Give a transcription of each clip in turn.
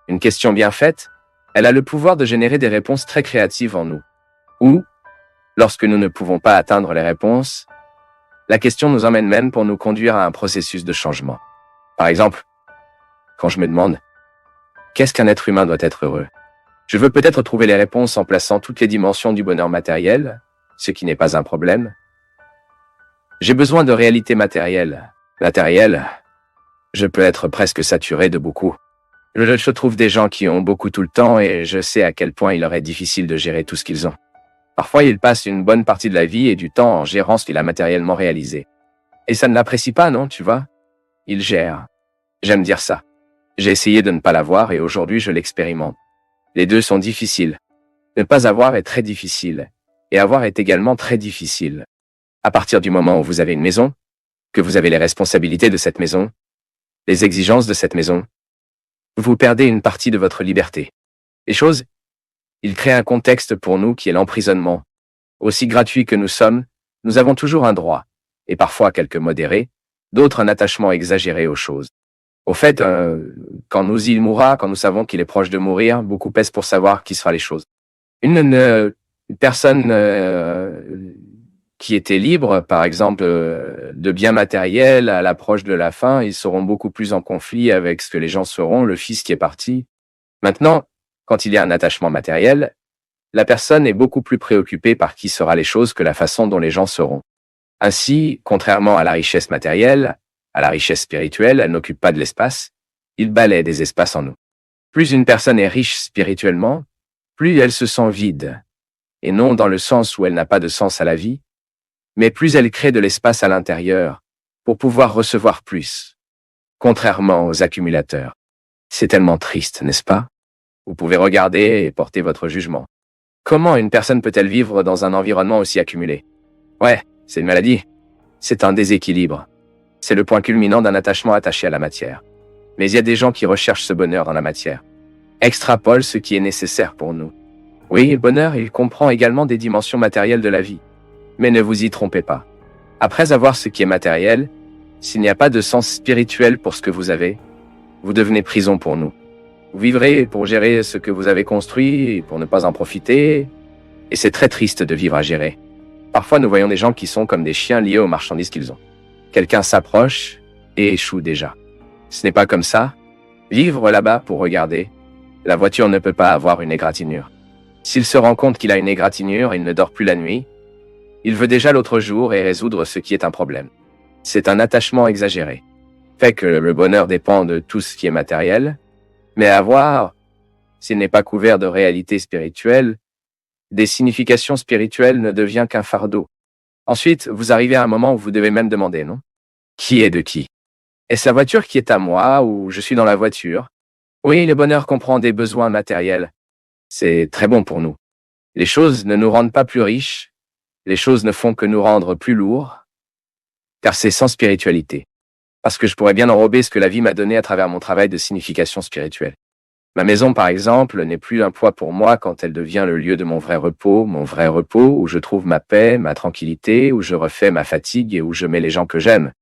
Une question bien faite, elle a le pouvoir de générer des réponses très créatives en nous. Ou, lorsque nous ne pouvons pas atteindre les réponses, la question nous emmène même pour nous conduire à un processus de changement. Par exemple, quand je me demande « Qu'est-ce qu'un être humain doit être heureux ?» Je veux peut-être trouver les réponses en plaçant toutes les dimensions du bonheur matériel, ce qui n'est pas un problème. J'ai besoin de réalité matérielle. Je peux être presque saturé de beaucoup. Je trouve des gens qui ont beaucoup tout le temps et je sais à quel point il leur est difficile de gérer tout ce qu'ils ont. Parfois, ils passent une bonne partie de la vie et du temps en gérant ce qu'il a matériellement réalisé. Et ça ne l'apprécie pas, non, tu vois? Ils gèrent. J'aime dire ça. J'ai essayé de ne pas l'avoir et aujourd'hui je l'expérimente. Les deux sont difficiles. Ne pas avoir est très difficile. Et avoir est également très difficile. À partir du moment où vous avez une maison, que vous avez les responsabilités de cette maison, les exigences de cette maison, vous perdez une partie de votre liberté. Les choses, il crée un contexte pour nous qui est l'emprisonnement. Aussi gratuit que nous sommes, nous avons toujours un droit, et parfois quelques modérés, d'autres un attachement exagéré aux choses. Au fait, quand il mourra, quand nous savons qu'il est proche de mourir, beaucoup pèsent pour savoir qui sera les choses. Une personne qui était libre, par exemple, de biens matériels à l'approche de la fin, ils seront beaucoup plus en conflit avec ce que les gens seront, le fils qui est parti. Maintenant, quand il y a un attachement matériel, la personne est beaucoup plus préoccupée par qui sera les choses que la façon dont les gens seront. Ainsi, contrairement à la richesse matérielle, à la richesse spirituelle, elle n'occupe pas de l'espace, il balaie des espaces en nous. Plus une personne est riche spirituellement, plus elle se sent vide, et non dans le sens où elle n'a pas de sens à la vie, mais plus elle crée de l'espace à l'intérieur pour pouvoir recevoir plus, contrairement aux accumulateurs. C'est tellement triste, n'est-ce pas? Vous pouvez regarder et porter votre jugement. Comment une personne peut-elle vivre dans un environnement aussi accumulé? Ouais, c'est une maladie. C'est un déséquilibre. C'est le point culminant d'un attachement attaché à la matière. Mais il y a des gens qui recherchent ce bonheur dans la matière. Extrapolent ce qui est nécessaire pour nous. Oui, le bonheur, il comprend également des dimensions matérielles de la vie. Mais ne vous y trompez pas. Après avoir ce qui est matériel, s'il n'y a pas de sens spirituel pour ce que vous avez, vous devenez prison pour nous. Vous vivrez pour gérer ce que vous avez construit, pour ne pas en profiter, et c'est très triste de vivre à gérer. Parfois, nous voyons des gens qui sont comme des chiens liés aux marchandises qu'ils ont. Quelqu'un s'approche et échoue déjà. Ce n'est pas comme ça. Vivre là-bas pour regarder. La voiture ne peut pas avoir une égratignure. S'il se rend compte qu'il a une égratignure, il ne dort plus la nuit. Il veut déjà l'autre jour et résoudre ce qui est un problème. C'est un attachement exagéré. Fait que le bonheur dépend de tout ce qui est matériel, mais avoir, s'il n'est pas couvert de réalité spirituelle, des significations spirituelles ne devient qu'un fardeau. Ensuite, vous arrivez à un moment où vous devez même demander, non? Qui est de qui? Est-ce la voiture qui est à moi ou je suis dans la voiture? Oui, le bonheur comprend des besoins matériels. C'est très bon pour nous. Les choses ne nous rendent pas plus riches, les choses ne font que nous rendre plus lourds, car c'est sans spiritualité. Parce que je pourrais bien enrober ce que la vie m'a donné à travers mon travail de signification spirituelle. Ma maison, par exemple, n'est plus un poids pour moi quand elle devient le lieu de mon vrai repos où je trouve ma paix, ma tranquillité, où je refais ma fatigue et où je mets les gens que j'aime.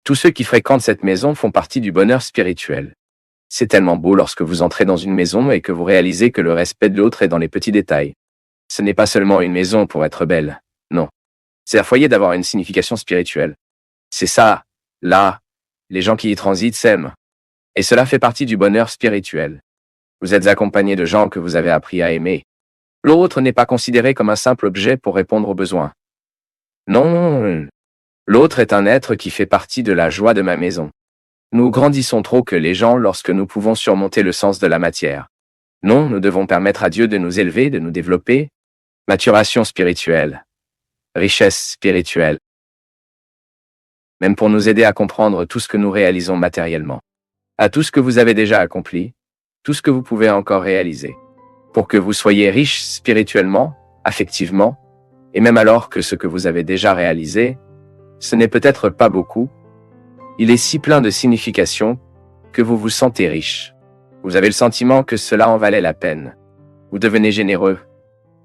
Tous ceux qui fréquentent cette maison font partie du bonheur spirituel. C'est tellement beau lorsque vous entrez dans une maison et que vous réalisez que le respect de l'autre est dans les petits détails. Ce n'est pas seulement une maison pour être belle, non. C'est un foyer d'avoir une signification spirituelle. C'est ça, là, les gens qui y transitent s'aiment. Et cela fait partie du bonheur spirituel. Vous êtes accompagné de gens que vous avez appris à aimer. L'autre n'est pas considéré comme un simple objet pour répondre aux besoins. Non, l'autre est un être qui fait partie de la joie de ma maison. Nous grandissons trop que les gens lorsque nous pouvons surmonter le sens de la matière. Non, nous devons permettre à Dieu de nous élever, de nous développer. Maturation spirituelle. Richesse spirituelle. Même pour nous aider à comprendre tout ce que nous réalisons matériellement. À tout ce que vous avez déjà accompli, tout ce que vous pouvez encore réaliser. Pour que vous soyez riche spirituellement, affectivement, et même alors que ce que vous avez déjà réalisé, ce n'est peut-être pas beaucoup, il est si plein de signification que vous vous sentez riche. Vous avez le sentiment que cela en valait la peine. Vous devenez généreux.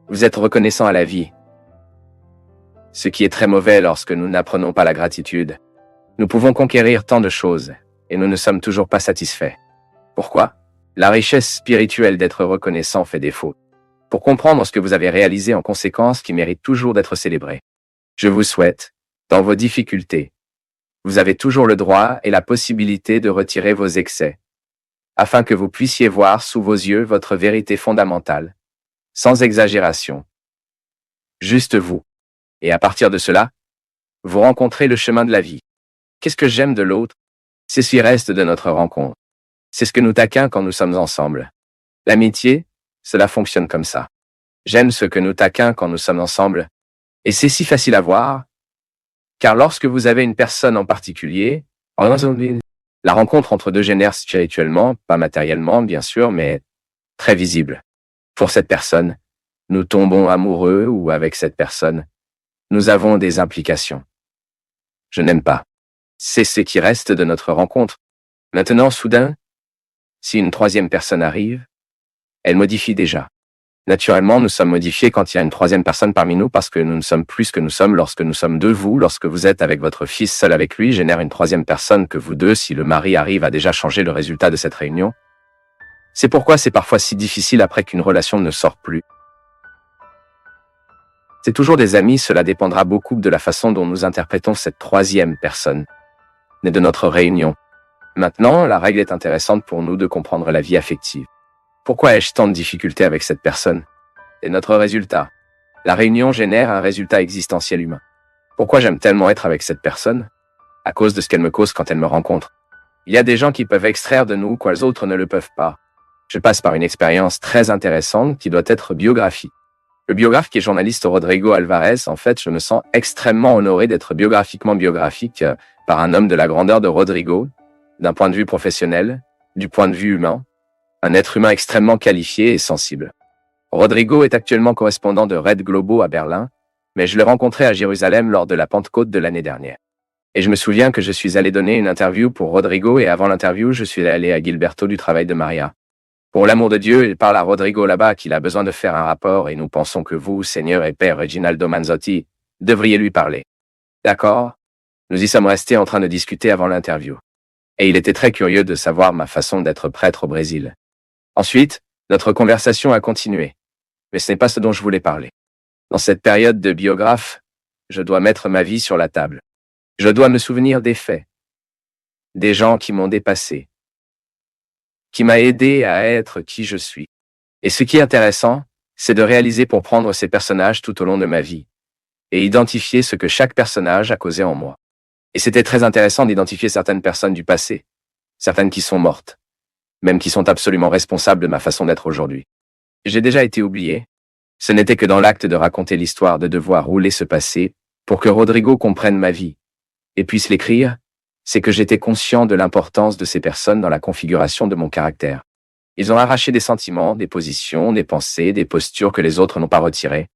Vous êtes reconnaissant à la vie. Ce qui est très mauvais lorsque nous n'apprenons pas la gratitude. Nous pouvons conquérir tant de choses, et nous ne sommes toujours pas satisfaits. Pourquoi? La richesse spirituelle d'être reconnaissant fait défaut. Pour comprendre ce que vous avez réalisé en conséquence qui mérite toujours d'être célébré. Je vous souhaite, dans vos difficultés, vous avez toujours le droit et la possibilité de retirer vos excès, afin que vous puissiez voir sous vos yeux votre vérité fondamentale, sans exagération. Juste vous. Et à partir de cela, vous rencontrez le chemin de la vie. Qu'est-ce que j'aime de l'autre? C'est ce qui reste de notre rencontre. C'est ce que nous taquins quand nous sommes ensemble. L'amitié, cela fonctionne comme ça. J'aime ce que nous taquins quand nous sommes ensemble. Et c'est si facile à voir, car lorsque vous avez une personne en particulier, la rencontre entre deux génère spirituellement, pas matériellement bien sûr, mais très visible. Pour cette personne, nous tombons amoureux ou avec cette personne, nous avons des implications. Je n'aime pas. C'est ce qui reste de notre rencontre. Maintenant, soudain, si une troisième personne arrive, elle modifie déjà. Naturellement, nous sommes modifiés quand il y a une troisième personne parmi nous parce que nous ne sommes plus ce que nous sommes lorsque nous sommes deux. Vous, lorsque vous êtes avec votre fils seul avec lui, génère une troisième personne que vous deux, si le mari arrive à déjà changer le résultat de cette réunion. C'est pourquoi c'est parfois si difficile après qu'une relation ne sorte plus. C'est toujours des amis, cela dépendra beaucoup de la façon dont nous interprétons cette troisième personne, née de notre réunion. Maintenant, la règle est intéressante pour nous de comprendre la vie affective. Pourquoi ai-je tant de difficultés avec cette personne? C'est notre résultat. La réunion génère un résultat existentiel humain. Pourquoi j'aime tellement être avec cette personne? À cause de ce qu'elle me cause quand elle me rencontre. Il y a des gens qui peuvent extraire de nous quoi les autres ne le peuvent pas. Je passe par une expérience très intéressante qui doit être biographique. Le biographe qui est journaliste Rodrigo Alvarez, en fait, je me sens extrêmement honoré d'être biographique par un homme de la grandeur de Rodrigo, d'un point de vue professionnel, du point de vue humain, un être humain extrêmement qualifié et sensible. Rodrigo est actuellement correspondant de Red Globo à Berlin, mais je l'ai rencontré à Jérusalem lors de la Pentecôte de l'année dernière. Et je me souviens que je suis allé donner une interview pour Rodrigo et avant l'interview, je suis allé à Gilberto du travail de Maria. Pour l'amour de Dieu, il parle à Rodrigo là-bas qu'il a besoin de faire un rapport et nous pensons que vous, Seigneur et Père Reginaldo Manzotti, devriez lui parler. D'accord? Nous y sommes restés en train de discuter avant l'interview. Et il était très curieux de savoir ma façon d'être prêtre au Brésil. Ensuite, notre conversation a continué. Mais ce n'est pas ce dont je voulais parler. Dans cette période de biographe, je dois mettre ma vie sur la table. Je dois me souvenir des faits. Des gens qui m'ont dépassé. Qui m'a aidé à être qui je suis. Et ce qui est intéressant, c'est de réaliser pour prendre ces personnages tout au long de ma vie. Et identifier ce que chaque personnage a causé en moi. Et c'était très intéressant d'identifier certaines personnes du passé. Certaines qui sont mortes. Même qui sont absolument responsables de ma façon d'être aujourd'hui. J'ai déjà été oublié. Ce n'était que dans l'acte de raconter l'histoire de devoir rouler ce passé pour que Rodrigo comprenne ma vie et puisse l'écrire, c'est que j'étais conscient de l'importance de ces personnes dans la configuration de mon caractère. Ils ont arraché des sentiments, des positions, des pensées, des postures que les autres n'ont pas retirées.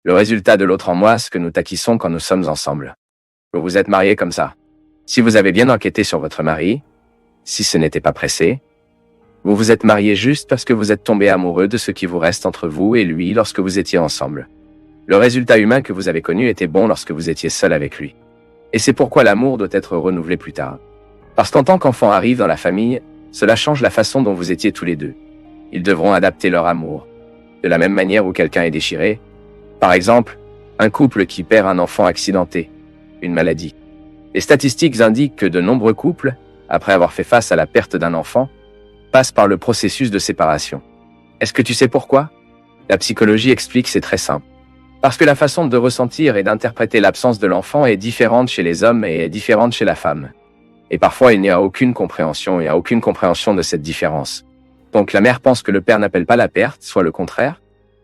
Le résultat de l'autre en moi, ce que nous taquissons quand nous sommes ensemble. Vous vous êtes mariés comme ça. Si vous avez bien enquêté sur votre mari, si ce n'était pas pressé, vous vous êtes mariés juste parce que vous êtes tombés amoureux de ce qui vous reste entre vous et lui lorsque vous étiez ensemble. Le résultat humain que vous avez connu était bon lorsque vous étiez seul avec lui. Et c'est pourquoi l'amour doit être renouvelé plus tard. Parce qu'en tant qu'enfant arrive dans la famille, cela change la façon dont vous étiez tous les deux. Ils devront adapter leur amour. De la même manière où quelqu'un est déchiré. Par exemple, un couple qui perd un enfant accidenté, une maladie. Les statistiques indiquent que de nombreux couples, après avoir fait face à la perte d'un enfant, passent par le processus de séparation. Est-ce que tu sais pourquoi? La psychologie explique, c'est très simple. Parce que la façon de ressentir et d'interpréter l'absence de l'enfant est différente chez les hommes et est différente chez la femme. Et parfois, il n'y a aucune compréhension, de cette différence. Donc la mère pense que le père n'appelle pas la perte, soit le contraire.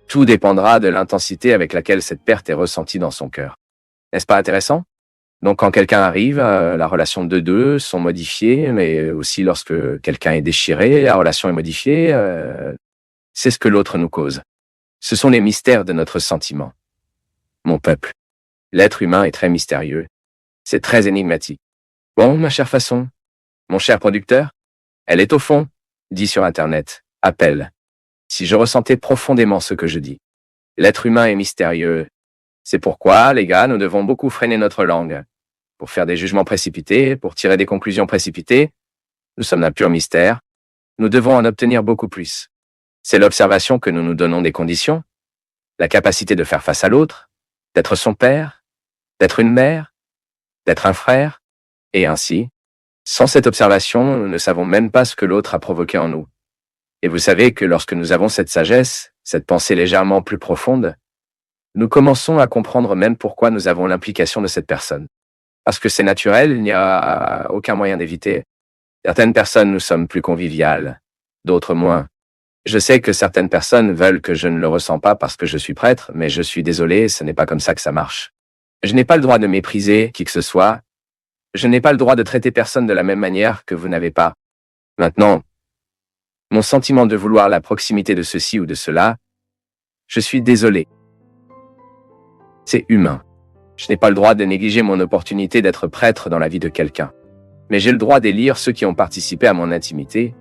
Tout dépendra de l'intensité avec laquelle cette perte est ressentie dans son cœur. N'est-ce pas intéressant? Donc quand quelqu'un arrive, la relation de deux sont modifiées, mais aussi lorsque quelqu'un est déchiré, la relation est modifiée. C'est ce que l'autre nous cause. Ce sont les mystères de notre sentiment. Mon peuple. L'être humain est très mystérieux. C'est très énigmatique. Bon, ma chère façon. Mon cher producteur. Elle est au fond, dit sur Internet. Appelle. Si je ressentais profondément ce que je dis. L'être humain est mystérieux. C'est pourquoi, les gars, nous devons beaucoup freiner notre langue. Pour faire des jugements précipités, pour tirer des conclusions précipitées. Nous sommes d'un pur mystère. nous devons en obtenir beaucoup plus. C'est l'observation que nous nous donnons des conditions, la capacité de faire face à l'autre, d'être son père, d'être une mère, d'être un frère, et ainsi. Sans cette observation, nous ne savons même pas ce que l'autre a provoqué en nous. Et vous savez que lorsque nous avons cette sagesse, cette pensée légèrement plus profonde, nous commençons à comprendre même pourquoi nous avons l'implication de cette personne. Parce que c'est naturel, il n'y a aucun moyen d'éviter. Certaines personnes, nous sommes plus conviviales, d'autres moins. Je sais que certaines personnes veulent que je ne le ressens pas parce que je suis prêtre, mais je suis désolé, ce n'est pas comme ça que ça marche. Je n'ai pas le droit de mépriser qui que ce soit. Je n'ai pas le droit de traiter personne de la même manière que vous n'avez pas. Maintenant, mon sentiment de vouloir la proximité de ceci ou de cela, je suis désolé. C'est humain. Je n'ai pas le droit de négliger mon opportunité d'être prêtre dans la vie de quelqu'un. Mais j'ai le droit d'élire ceux qui ont participé à mon intimité.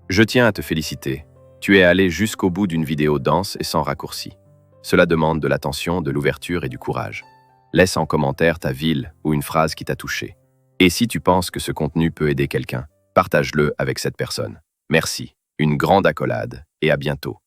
Je tiens à te féliciter. Tu es allé jusqu'au bout d'une vidéo dense et sans raccourci. Cela demande de l'attention, de l'ouverture et du courage. Laisse en commentaire ta ville ou une phrase qui t'a touché. Et si tu penses que ce contenu peut aider quelqu'un, partage-le avec cette personne. Merci, une grande accolade et à bientôt.